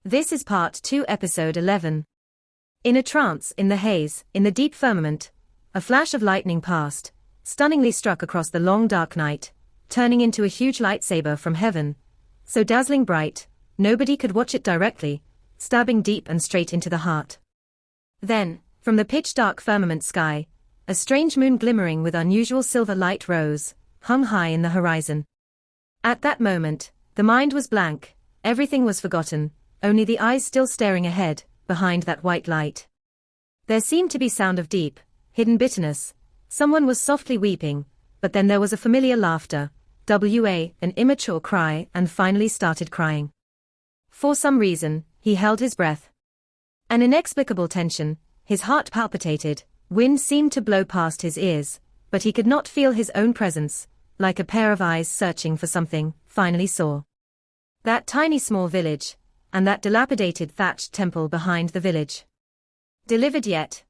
This is part 2, episode 11. In a trance, in the haze, in the deep firmament, a flash of lightning passed, stunningly struck across the long dark night, turning into a huge lightsaber from heaven, so dazzling bright, nobody could watch it directly, stabbing deep and straight into the heart. Then, from the pitch-dark firmament sky, a strange moon glimmering with unusual silver light rose, hung high in the horizon. At that moment, the mind was blank, everything was forgotten, only the eyes still staring ahead, behind that white light. There seemed to be sound of deep, hidden bitterness. Someone was softly weeping, but then there was a familiar laughter, an immature cry, and finally started crying. For some reason, he held his breath. An inexplicable tension, his heart palpitated, wind seemed to blow past his ears, but he could not feel his own presence, like a pair of eyes searching for something, finally saw. That tiny small village, and that dilapidated thatched temple behind the village. Delivered yet?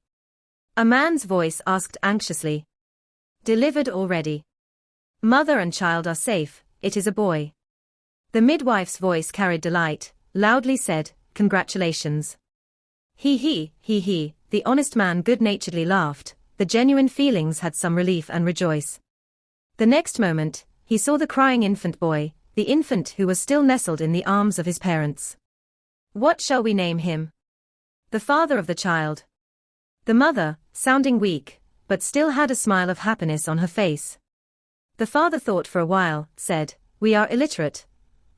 A man's voice asked anxiously. Delivered already. Mother and child are safe, it is a boy. The midwife's voice carried delight, loudly said, Congratulations. He, the honest man good-naturedly laughed, the genuine feelings had some relief and rejoice. The next moment, he saw the crying infant boy, the infant who was still nestled in the arms of his parents. What shall we name him? The father of the child. The mother, sounding weak, but still had a smile of happiness on her face. The father thought for a while, said, We are illiterate.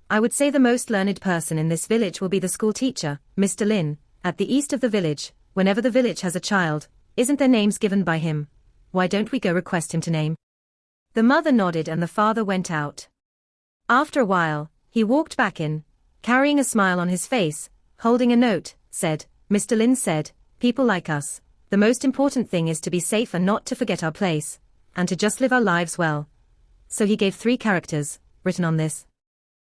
I would say the most learned person in this village will be the school teacher, Mr. Lin, at the east of the village. Whenever the village has a child, isn't their names given by him? Why don't we go request him to name? The mother nodded and the father went out. After a while, he walked back in, carrying a smile on his face, holding a note, said, Mr. Lin said, people like us, the most important thing is to be safe and not to forget our place, and to just live our lives well. So he gave 3 characters, written on this.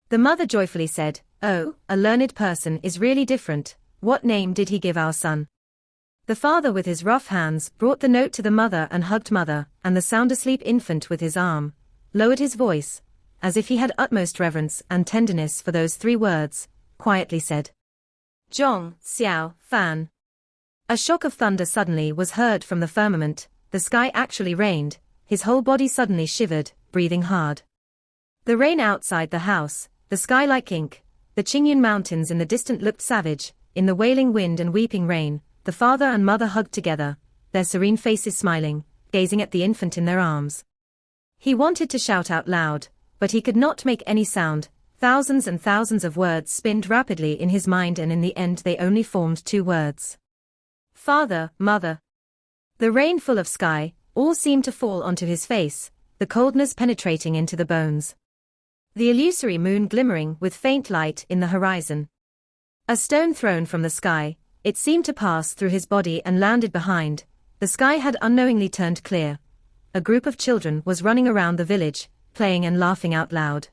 The mother joyfully said, Oh, a learned person is really different. What name did he give our son? The father with his rough hands brought the note to the mother and hugged mother, and the sound-asleep infant with his arm, lowered his voice, as if he had utmost reverence and tenderness for those 3 words, quietly said. Zhong, Xiao, Fan. A shock of thunder suddenly was heard from the firmament, the sky actually rained, his whole body suddenly shivered, breathing hard. The rain outside the house, the sky like ink, the Qingyun mountains in the distant looked savage, in the wailing wind and weeping rain, the father and mother hugged together, their serene faces smiling, gazing at the infant in their arms. He wanted to shout out loud, but he could not make any sound. Thousands and thousands of words spinned rapidly in his mind and in the end they only formed 2 words. Father, mother. The rain full of sky, all seemed to fall onto his face, the coldness penetrating into the bones. The illusory moon glimmering with faint light in the horizon. A stone thrown from the sky, it seemed to pass through his body and landed behind. The sky had unknowingly turned clear. A group of children was running around the village, playing and laughing out loud.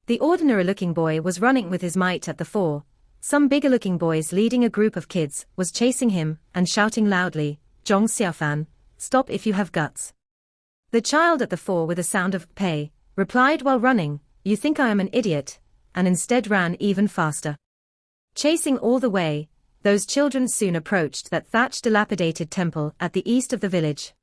The ordinary-looking boy was running with his might at the fore. Some bigger-looking boys leading a group of kids was chasing him and shouting loudly, Zhong Xiaofan, stop if you have guts. The child at the fore with a sound of pay, replied while running, You think I am an idiot, and instead ran even faster. Chasing all the way, those children soon approached that thatched dilapidated temple at the east of the village.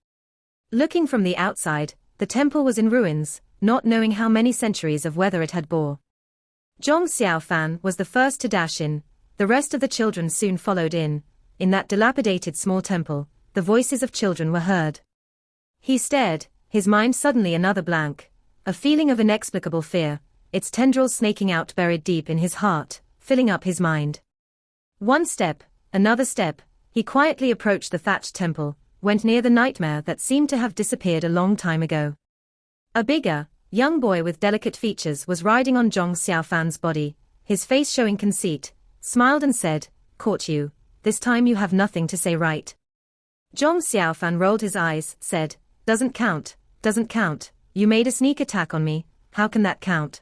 Looking from the outside, the temple was in ruins, not knowing how many centuries of weather it had bore. Zhong Xiaofan was the first to dash in, the rest of the children soon followed in. In that dilapidated small temple, the voices of children were heard. He stared, his mind suddenly another blank, a feeling of inexplicable fear, its tendrils snaking out buried deep in his heart, filling up his mind. One step, another step, he quietly approached the thatched temple, went near the nightmare that seemed to have disappeared a long time ago. A bigger, young boy with delicate features was riding on Zhong Xiaofan's body, his face showing conceit, smiled and said, Caught you, this time you have nothing to say right. Zhong Xiaofan rolled his eyes, said, Doesn't count, you made a sneak attack on me, how can that count?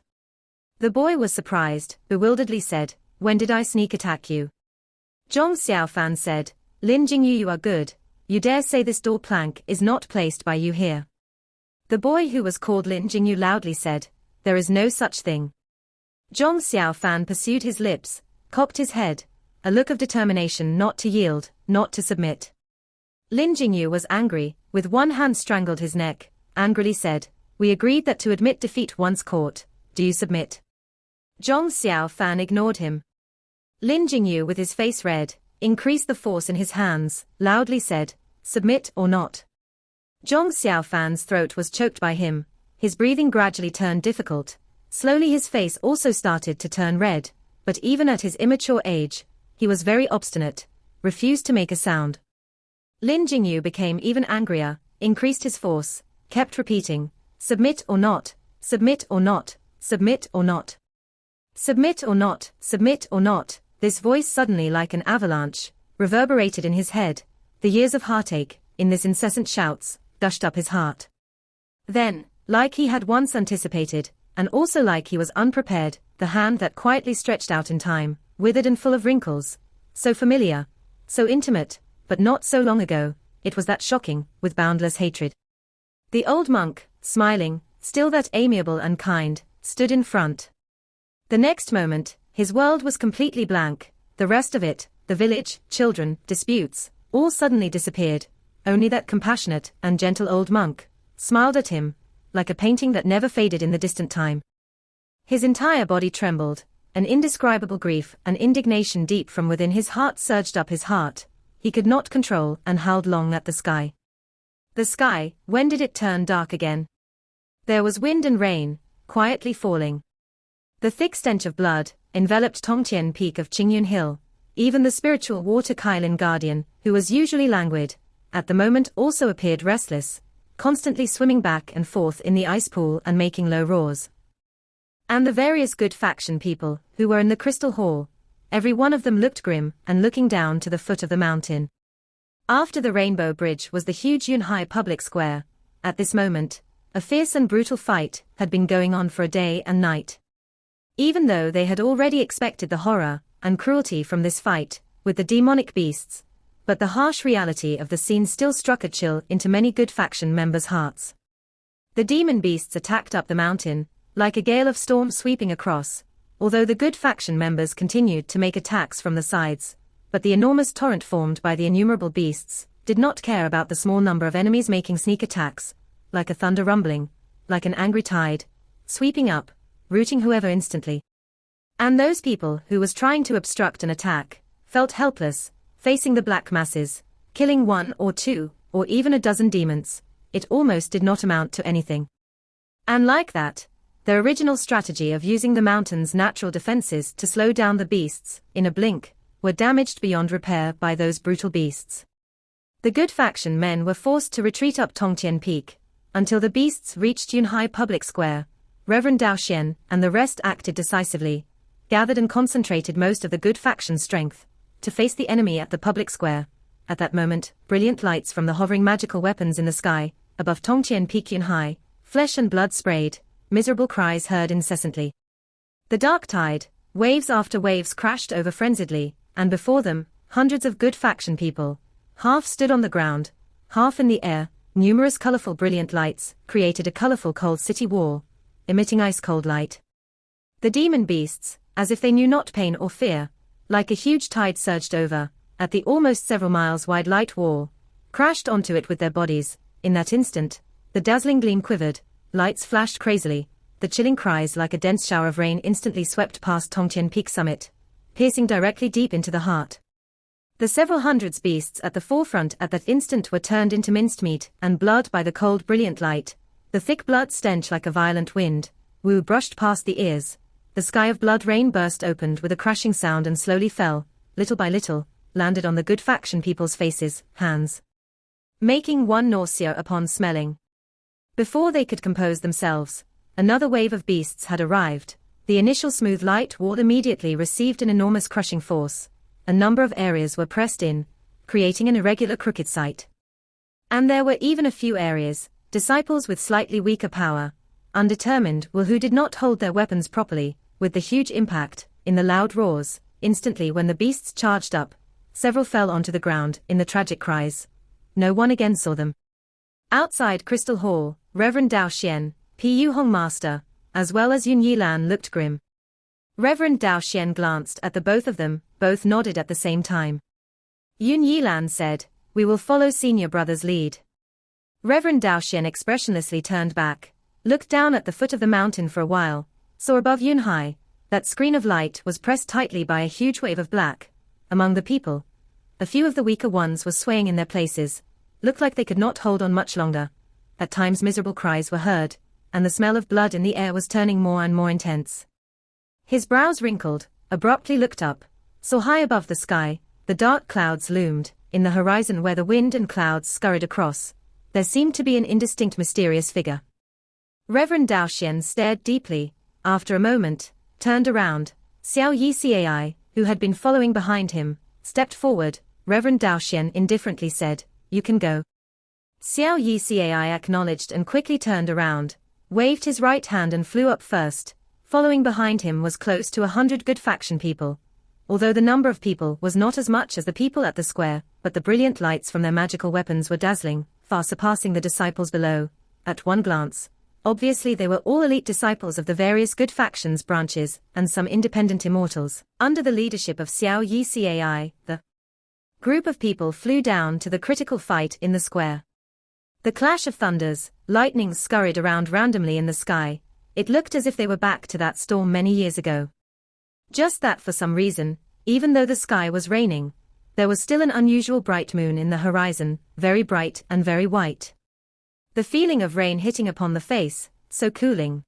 The boy was surprised, bewilderedly said, When did I sneak attack you? Zhong Xiaofan said, Lin Jingyu, you are good, you dare say this door plank is not placed by you here. The boy who was called Lin Jingyu loudly said, There is no such thing. Zhong Xiaofan pursued his lips, cocked his head, a look of determination not to yield, not to submit. Lin Jingyu was angry, with one hand strangled his neck, angrily said, "We agreed that to admit defeat once caught. Do you submit?" Zhong Xiaofan ignored him. Lin Jingyu, with his face red, increased the force in his hands, loudly said, "Submit or not." Zhong Xiaofan's throat was choked by him, his breathing gradually turned difficult, slowly his face also started to turn red, but even at his immature age, he was very obstinate, refused to make a sound. Lin Jingyu became even angrier, increased his force, kept repeating, "Submit or not, submit or not, submit or not. Submit or not, submit or not." This voice suddenly like an avalanche, reverberated in his head, the years of heartache, in this incessant shouts, gushed up his heart. Then, like he had once anticipated, and also like he was unprepared, the hand that quietly stretched out in time, withered and full of wrinkles, so familiar, so intimate, but not so long ago, it was that shocking, with boundless hatred. The old monk, smiling, still that amiable and kind, stood in front. The next moment, his world was completely blank, the rest of it, the village, children, disputes, all suddenly disappeared, only that compassionate and gentle old monk smiled at him, like a painting that never faded in the distant time. His entire body trembled, an indescribable grief and indignation deep from within his heart surged up his heart, he could not control and howled long at the sky. The sky, when did it turn dark again? There was wind and rain, quietly falling. The thick stench of blood enveloped Tongtian Peak of Qingyun Hill. Even the spiritual water Kailin guardian, who was usually languid, at the moment also appeared restless, constantly swimming back and forth in the ice pool and making low roars. And the various good faction people, who were in the crystal hall, every one of them looked grim and looking down to the foot of the mountain. After the Rainbow Bridge was the huge Yunhai public square. At this moment, a fierce and brutal fight had been going on for a day and night. Even though they had already expected the horror and cruelty from this fight, with the demonic beasts, but the harsh reality of the scene still struck a chill into many good faction members' hearts. The demon beasts attacked up the mountain, like a gale of storm sweeping across, although the good faction members continued to make attacks from the sides, but the enormous torrent formed by the innumerable beasts did not care about the small number of enemies making sneak attacks, like a thunder rumbling, like an angry tide, sweeping up, rooting whoever instantly. And those people who was trying to obstruct an attack felt helpless, facing the black masses, killing one or two, or even a dozen demons. It almost did not amount to anything. And like that, the original strategy of using the mountain's natural defenses to slow down the beasts, in a blink, were damaged beyond repair by those brutal beasts. The good faction men were forced to retreat up Tongtian Peak, until the beasts reached Yunhai Public Square. Reverend Dao Xian and the rest acted decisively, gathered and concentrated most of the good faction's strength, to face the enemy at the public square. At that moment, brilliant lights from the hovering magical weapons in the sky, above Tongtian Peak Yunhai, flesh and blood sprayed, miserable cries heard incessantly. The dark tide, waves after waves crashed over frenziedly, and before them, hundreds of good faction people, half stood on the ground, half in the air. Numerous colorful brilliant lights created a colorful cold city wall, emitting ice-cold light. The demon beasts, as if they knew not pain or fear, like a huge tide surged over, at the almost several miles wide light wall, crashed onto it with their bodies. In that instant, the dazzling gleam quivered, lights flashed crazily, the chilling cries like a dense shower of rain instantly swept past Tongtian Peak summit, piercing directly deep into the heart. The several hundreds beasts at the forefront at that instant were turned into minced meat and blood by the cold brilliant light. The thick blood stench like a violent wind, woo brushed past the ears. The sky of blood rain burst opened with a crashing sound and slowly fell, little by little, landed on the good faction people's faces, hands, making one nausea upon smelling. Before they could compose themselves, another wave of beasts had arrived. The initial smooth light wall immediately received an enormous crushing force. A number of areas were pressed in, creating an irregular crooked site. And there were even a few areas, disciples with slightly weaker power, undetermined who did not hold their weapons properly. With the huge impact, in the loud roars, instantly when the beasts charged up, several fell onto the ground in the tragic cries. No one again saw them. Outside Crystal Hall, Reverend Dao Xian, Pu Hong Master, as well as Yun Yilan looked grim. Reverend Dao Xian glanced at the both of them, both nodded at the same time. Yun Yilan said, "We will follow senior brother's lead." Reverend Dao Xian expressionlessly turned back, looked down at the foot of the mountain for a while, saw above Yun Hai, that screen of light was pressed tightly by a huge wave of black. Among the people, a few of the weaker ones were swaying in their places, looked like they could not hold on much longer. At times miserable cries were heard, and the smell of blood in the air was turning more and more intense. His brows wrinkled, abruptly looked up, saw high above the sky, the dark clouds loomed. In the horizon where the wind and clouds scurried across, there seemed to be an indistinct mysterious figure. Reverend Dao Xian stared deeply, after a moment, turned around. Xiao Yi Cai, who had been following behind him, stepped forward. Reverend Dao Xian indifferently said, "You can go." Xiao Yi Cai acknowledged and quickly turned around, waved his right hand and flew up first. Following behind him was close to 100 good faction people. Although the number of people was not as much as the people at the square, but the brilliant lights from their magical weapons were dazzling, far surpassing the disciples below. At one glance, obviously they were all elite disciples of the various good factions branches, and some independent immortals. Under the leadership of Xiao Yi Cai, the group of people flew down to the critical fight in the square. The clash of thunders, lightning scurried around randomly in the sky. It looked as if they were back to that storm many years ago. Just that for some reason, even though the sky was raining, there was still an unusual bright moon in the horizon, very bright and very white. The feeling of rain hitting upon the face, so cooling.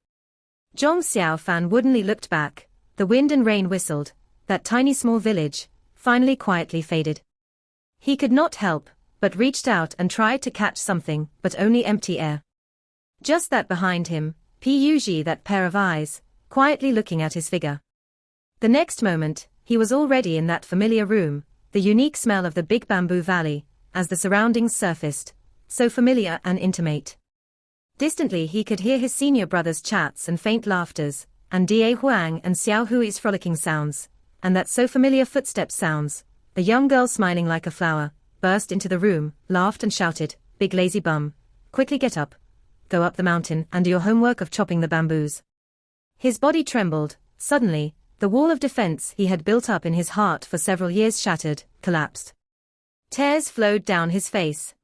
Zhong Xiaofan woodenly looked back, the wind and rain whistled, that tiny small village, finally quietly faded. He could not help, but reached out and tried to catch something, but only empty air. Just that behind him, Puji, that pair of eyes, quietly looking at his figure. The next moment, he was already in that familiar room, the unique smell of the big bamboo valley, as the surroundings surfaced, so familiar and intimate. Distantly he could hear his senior brother's chats and faint laughters, and Da Huang and Xiao Hui's frolicking sounds, and that so familiar footstep sounds. The young girl, smiling like a flower, burst into the room, laughed and shouted, "Big lazy bum, quickly get up. Go up the mountain and do your homework of chopping the bamboos." His body trembled. Suddenly, the wall of defense he had built up in his heart for several years shattered, collapsed. Tears flowed down his face.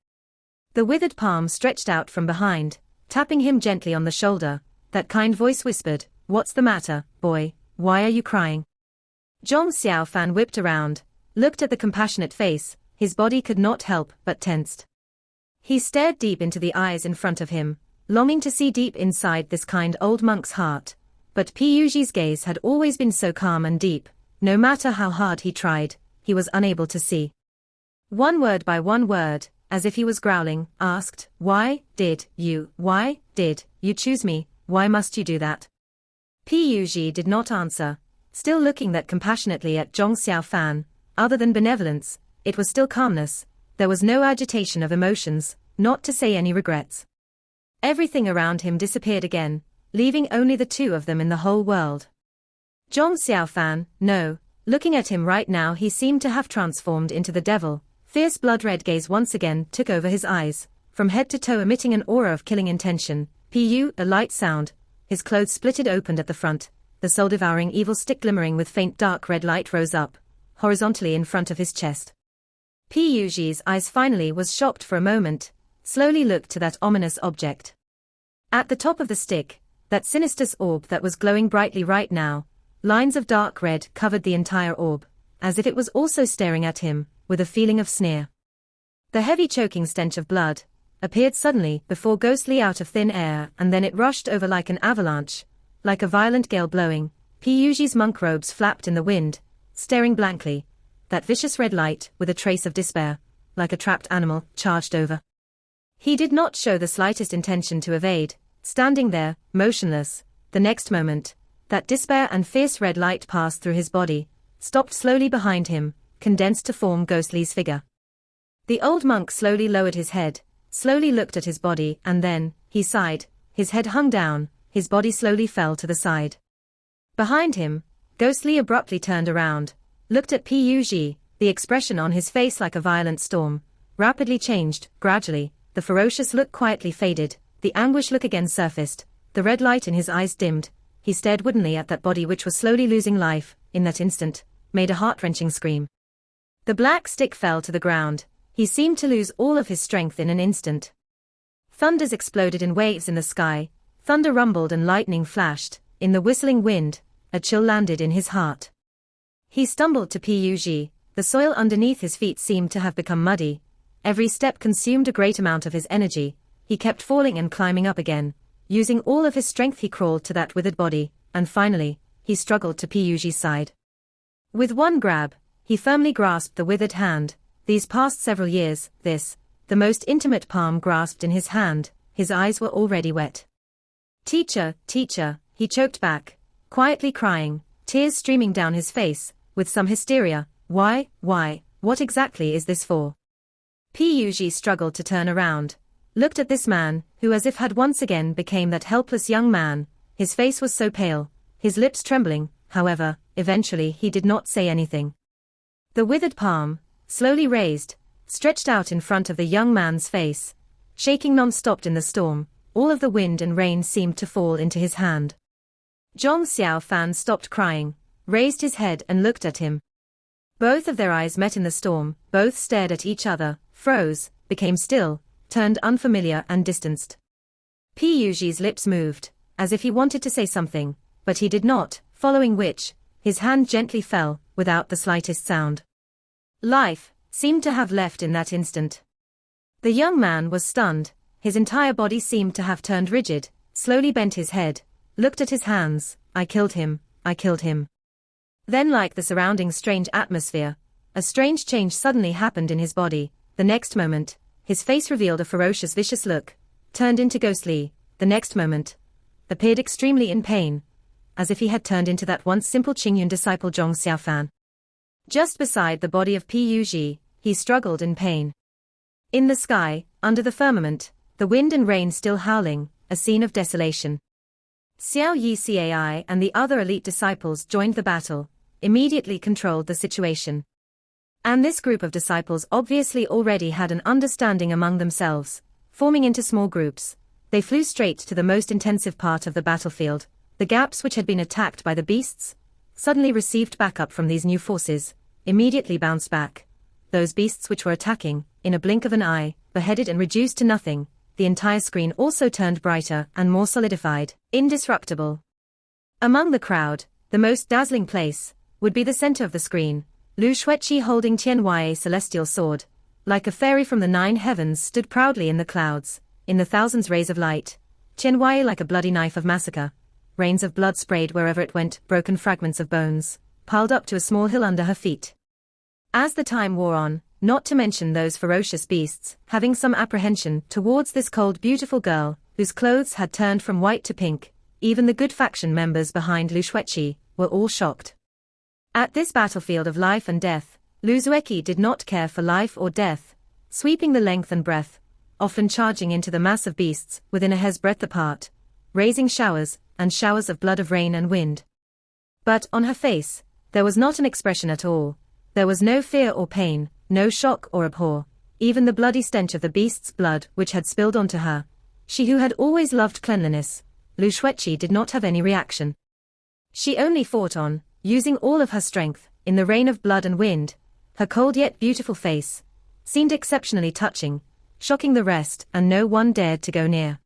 The withered palm stretched out from behind, tapping him gently on the shoulder. That kind voice whispered, "What's the matter, boy? Why are you crying?" Zhong Xiaofan whipped around, looked at the compassionate face. His body could not help but tensed. He stared deep into the eyes in front of him, longing to see deep inside this kind old monk's heart. But Puji's gaze had always been so calm and deep, no matter how hard he tried, he was unable to see. One word by one word, as if he was growling, asked, why did you choose me? Why must you do that?" Puji did not answer, still looking that compassionately at Zhong Xiaofan. Other than benevolence, it was still calmness. There was no agitation of emotions, not to say any regrets. Everything around him disappeared again, leaving only the two of them in the whole world. Zhong Xiaofan, no, looking at him right now he seemed to have transformed into the devil. Fierce blood-red gaze once again took over his eyes, from head to toe emitting an aura of killing intention. A light sound, his clothes splitted opened at the front, the soul-devouring evil stick glimmering with faint dark red light rose up, horizontally in front of his chest. Puji's eyes finally was shocked for a moment, slowly looked to that ominous object. At the top of the stick, that sinister orb that was glowing brightly right now, lines of dark red covered the entire orb, as if it was also staring at him, with a feeling of sneer. The heavy choking stench of blood appeared suddenly before ghostly out of thin air, and then it rushed over like an avalanche, like a violent gale blowing. Puji's monk robes flapped in the wind, staring blankly. That vicious red light, with a trace of despair, like a trapped animal, charged over. He did not show the slightest intention to evade, standing there, motionless. The next moment, that despair and fierce red light passed through his body, stopped slowly behind him, condensed to form Ghostly's figure. The old monk slowly lowered his head, slowly looked at his body, and then, he sighed, his head hung down, his body slowly fell to the side. Behind him, Ghostly abruptly turned around, looked at Puji, the expression on his face like a violent storm, rapidly changed. Gradually, the ferocious look quietly faded, the anguish look again surfaced, the red light in his eyes dimmed. he stared woodenly at that body which was slowly losing life, in that instant, made a heart-wrenching scream. The black stick fell to the ground. He seemed to lose all of his strength in an instant. Thunders exploded in waves in the sky, thunder rumbled and lightning flashed. In the whistling wind, a chill landed in his heart. He stumbled to Pug. The soil underneath his feet seemed to have become muddy. Every step consumed a great amount of his energy. He kept falling and climbing up again. Using all of his strength he crawled to that withered body, and finally, he struggled to Pug's side. With one grab, he firmly grasped the withered hand. These past several years, the most intimate palm grasped in his hand, his eyes were already wet. Teacher, he choked back, quietly crying, tears streaming down his face, with some hysteria. Why, what exactly is this for? Pug struggled to turn around, looked at this man, who as if had once again became that helpless young man. His face was so pale, his lips trembling. However, eventually he did not say anything. The withered palm, slowly raised, stretched out in front of the young man's face, shaking non-stop in the storm. All of the wind and rain seemed to fall into his hand. Zhong Xiaofan stopped crying, raised his head and looked at him. Both of their eyes met in the storm, both stared at each other, froze, became still, turned unfamiliar and distanced. Pug's lips moved, as if he wanted to say something, but he did not, following which, his hand gently fell, without the slightest sound. Life seemed to have left in that instant. The young man was stunned, his entire body seemed to have turned rigid, slowly bent his head, looked at his hands. I killed him. Then, like the surrounding strange atmosphere, a strange change suddenly happened in his body. The next moment, his face revealed a ferocious, vicious look, turned into ghostly. The next moment, appeared extremely in pain, as if he had turned into that once simple Qingyun disciple Zhong Xiaofan. Just beside the body of Pug, he struggled in pain. In the sky, under the firmament, the wind and rain still howling, a scene of desolation. Xiao Yi Cai and the other elite disciples joined the battle, immediately controlled the situation. And this group of disciples obviously already had an understanding among themselves. Forming into small groups, they flew straight to the most intensive part of the battlefield. The gaps which had been attacked by the beasts suddenly received backup from these new forces, immediately bounced back. Those beasts which were attacking, in a blink of an eye, beheaded and reduced to nothing. The entire screen also turned brighter and more solidified, indestructible. Among the crowd, the most dazzling place would be the center of the screen. Lu Shueqi, holding Tianhua's celestial sword, like a fairy from the 9 heavens, stood proudly in the clouds, in the thousands rays of light. Tianhua like a bloody knife of massacre. Rains of blood sprayed wherever it went, broken fragments of bones, piled up to a small hill under her feet. As the time wore on, not to mention those ferocious beasts, having some apprehension towards this cold beautiful girl, whose clothes had turned from white to pink, even the good faction members behind Lu Shueqi were all shocked. At this battlefield of life and death, Lu Shueqi did not care for life or death, sweeping the length and breadth, often charging into the mass of beasts within a hair's breadth apart, raising showers and showers of blood, of rain and wind. But on her face, there was not an expression at all. There was no fear or pain, no shock or abhor, even the bloody stench of the beast's blood which had spilled onto her. She who had always loved cleanliness, Lu Shueqi, did not have any reaction. She only fought on, using all of her strength, in the rain of blood and wind. Her cold yet beautiful face seemed exceptionally touching, shocking the rest, and no one dared to go near.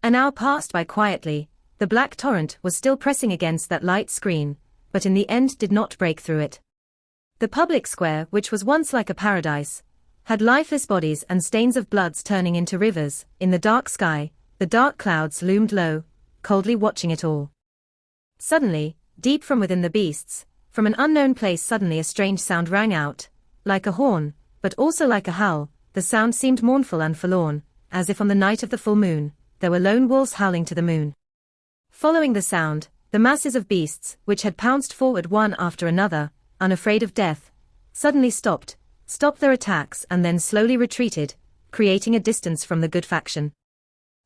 An hour passed by quietly. The black torrent was still pressing against that light screen, but in the end did not break through it. The public square, which was once like a paradise, had lifeless bodies and stains of bloods turning into rivers. In the dark sky, the dark clouds loomed low, coldly watching it all. Suddenly, deep from within the beasts, from an unknown place, suddenly a strange sound rang out, like a horn, but also like a howl. The sound seemed mournful and forlorn, as if on the night of the full moon, there were lone wolves howling to the moon. Following the sound, the masses of beasts, which had pounced forward one after another, unafraid of death, suddenly stopped their attacks and then slowly retreated, creating a distance from the good faction.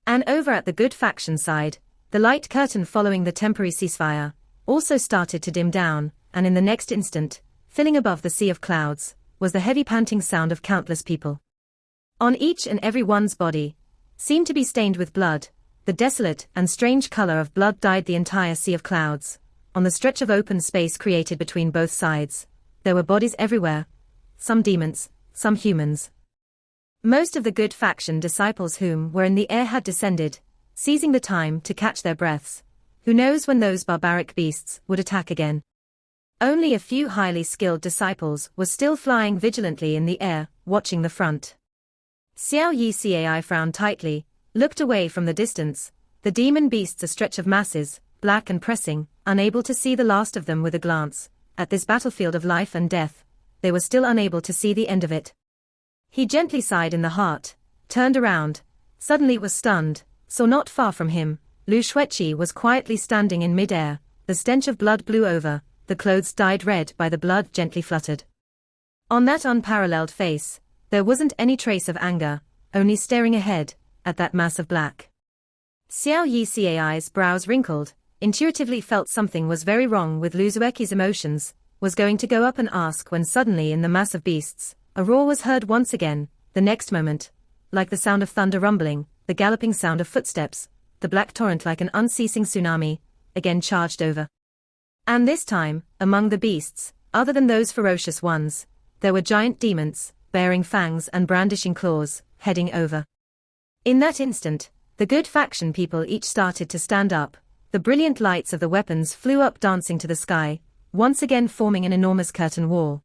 And over at the good faction side, the light curtain following the temporary ceasefire also started to dim down, and in the next instant, filling above the sea of clouds, was the heavy panting sound of countless people. On each and every one's body seemed to be stained with blood, the desolate and strange color of blood dyed the entire sea of clouds. On the stretch of open space created between both sides, there were bodies everywhere, some demons, some humans. Most of the good faction disciples whom were in the air had descended, seizing the time to catch their breaths. Who knows when those barbaric beasts would attack again? Only a few highly skilled disciples were still flying vigilantly in the air, watching the front. Xiao Yi Cai frowned tightly, looked away from the distance, the demon beasts a stretch of masses, black and pressing, unable to see the last of them with a glance. At this battlefield of life and death, they were still unable to see the end of it. He gently sighed in the heart, turned around, suddenly was stunned, saw not far from him, Lu Xueqi was quietly standing in mid-air, the stench of blood blew over, the clothes dyed red by the blood gently fluttered. On that unparalleled face, there wasn't any trace of anger, only staring ahead, at that mass of black. Xiao Yi Cai's brows wrinkled, intuitively felt something was very wrong with Lu Xueqi's emotions, was going to go up and ask when suddenly in the mass of beasts, a roar was heard once again, the next moment, like the sound of thunder rumbling, the galloping sound of footsteps, the black torrent like an unceasing tsunami, again charged over. And this time, among the beasts, other than those ferocious ones, there were giant demons, bearing fangs and brandishing claws, heading over. In that instant, the good faction people each started to stand up, the brilliant lights of the weapons flew up dancing to the sky, once again forming an enormous curtain wall.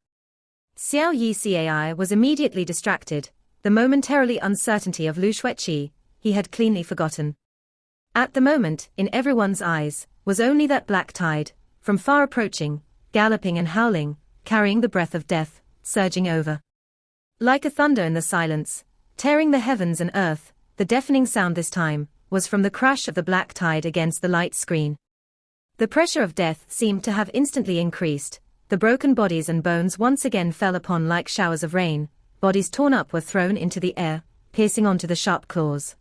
Xiao Yi Cai was immediately distracted, the momentarily uncertainty of Lu Xueqi, he had cleanly forgotten. At the moment, in everyone's eyes, was only that black tide, from far approaching, galloping and howling, carrying the breath of death, surging over. Like a thunder in the silence, tearing the heavens and earth, the deafening sound this time, was from the crash of the black tide against the light screen. The pressure of death seemed to have instantly increased, the broken bodies and bones once again fell upon like showers of rain, bodies torn up were thrown into the air, piercing onto the sharp claws.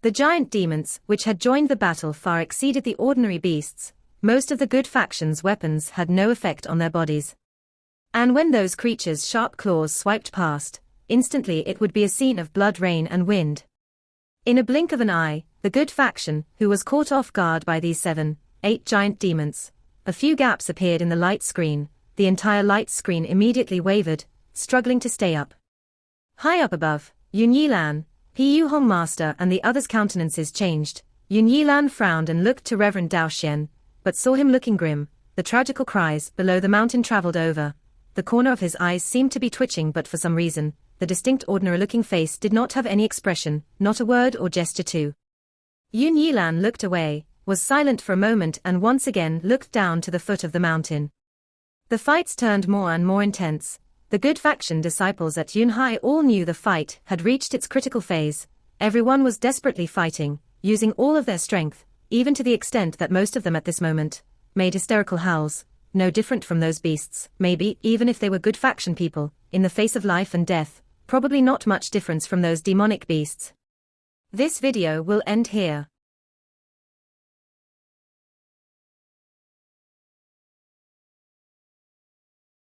The giant demons which had joined the battle far exceeded the ordinary beasts, most of the good faction's weapons had no effect on their bodies. And when those creatures' sharp claws swiped past, instantly it would be a scene of blood, rain and wind. In a blink of an eye, the good faction, who was caught off guard by these 7, 8 giant demons, a few gaps appeared in the light screen, the entire light screen immediately wavered, struggling to stay up. High up above, Yun Yilan, Pu Hong Master and the others' countenances changed. Yun Yilan frowned and looked to Reverend Dao Xian, but saw him looking grim, the tragical cries below the mountain traveled over. The corner of his eyes seemed to be twitching, but for some reason, the distinct ordinary-looking face did not have any expression, not a word or gesture too. Yun Yilan looked away, was silent for a moment and once again looked down to the foot of the mountain. The fights turned more and more intense. The good faction disciples at Yunhai all knew the fight had reached its critical phase. Everyone was desperately fighting, using all of their strength, even to the extent that most of them at this moment made hysterical howls, no different from those beasts, maybe, even if they were good faction people, in the face of life and death, probably not much difference from those demonic beasts. This video will end here.